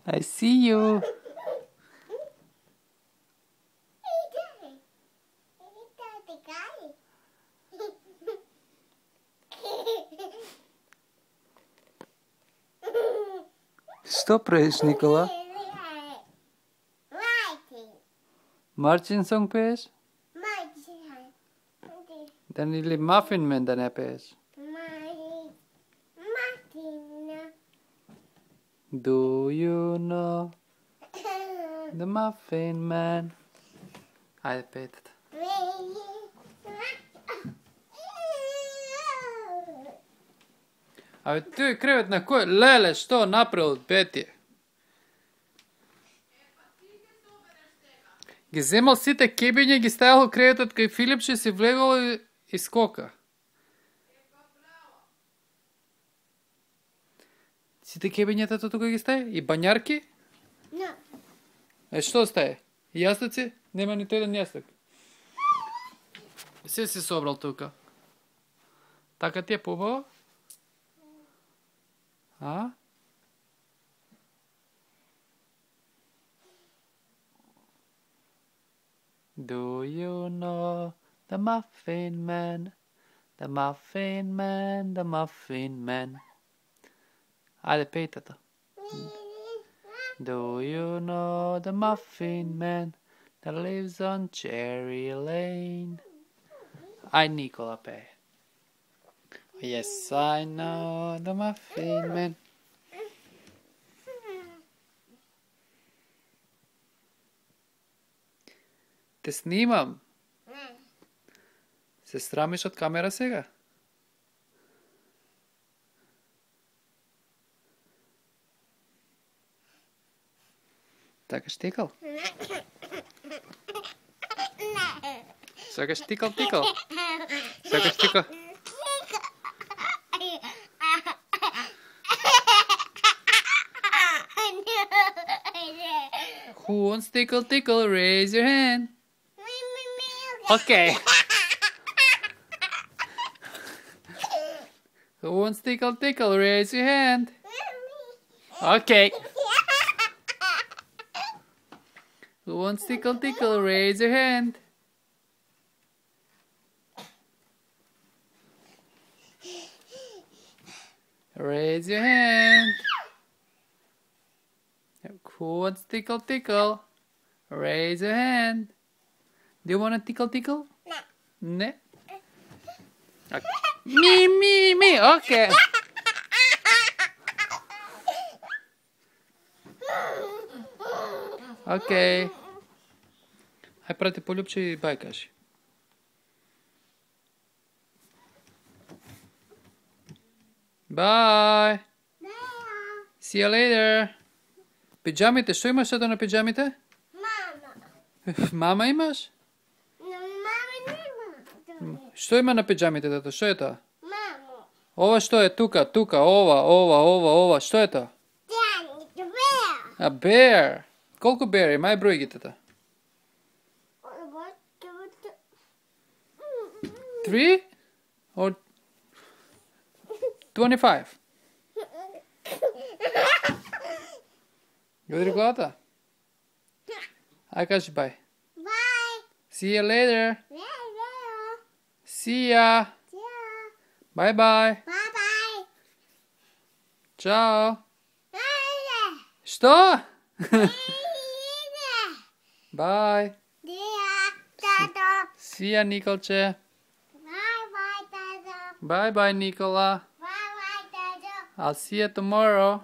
I see you. Что пеешь, Никола? Martin song пеешь? Dan или Muffin Man dan je piješ? Do you know the Muffin Man? Ajde, petat. A tu je krevet na kojoj... Lele, što napravil od Betije? Ги земал сите кебиња, ги ставил креветот кај Филипче, си влегал и скока. Сите кебињата тука ги стави? И бањарки? Не. Што стави? Јастаци? Нема нито еден јастак. Се си собрал тука. Така ти е побаво? А? Do you know the Muffin Man? The Muffin Man, the Muffin Man. Ajde, pejte to. Do you know the Muffin Man that lives on Cherry Lane? Aj, Nikola pej. Yes, I know the Muffin Man. Те снимам. Се срамиш од камера сега? Сакаш тикал? Сакаш тикал? Сакаш тикал? Who wants tickle? Raise your hand. Okay. Who wants tickle? Raise your hand. Okay. Who wants tickle? Raise your hand. Raise your hand. Who wants tickle? Raise your hand. Do you want to tickle? No. Okay. Me. Okay. Okay. Aj prati poljubče i baj kaži. Bye. See you later. Pidžamite, što imaš sada na pidžamite? Mama. Mama imaš? Što ima na pidžamite, tato? Što je to? Mamo. Ova što je? Tuka. Ova. Što je to? A bear. Koliko bear ima? Aj broj gi, tata. 3? Or 25? Udri glata? Aj kaži bye. Bye. See you later. Yeah. See ya. Bye bye. Bye. Ćao. Bye. Što? Bye. See ya, Nikolče. Bye, Dada. Bye bye, Nikola. Bye, Dada. I'll see you tomorrow.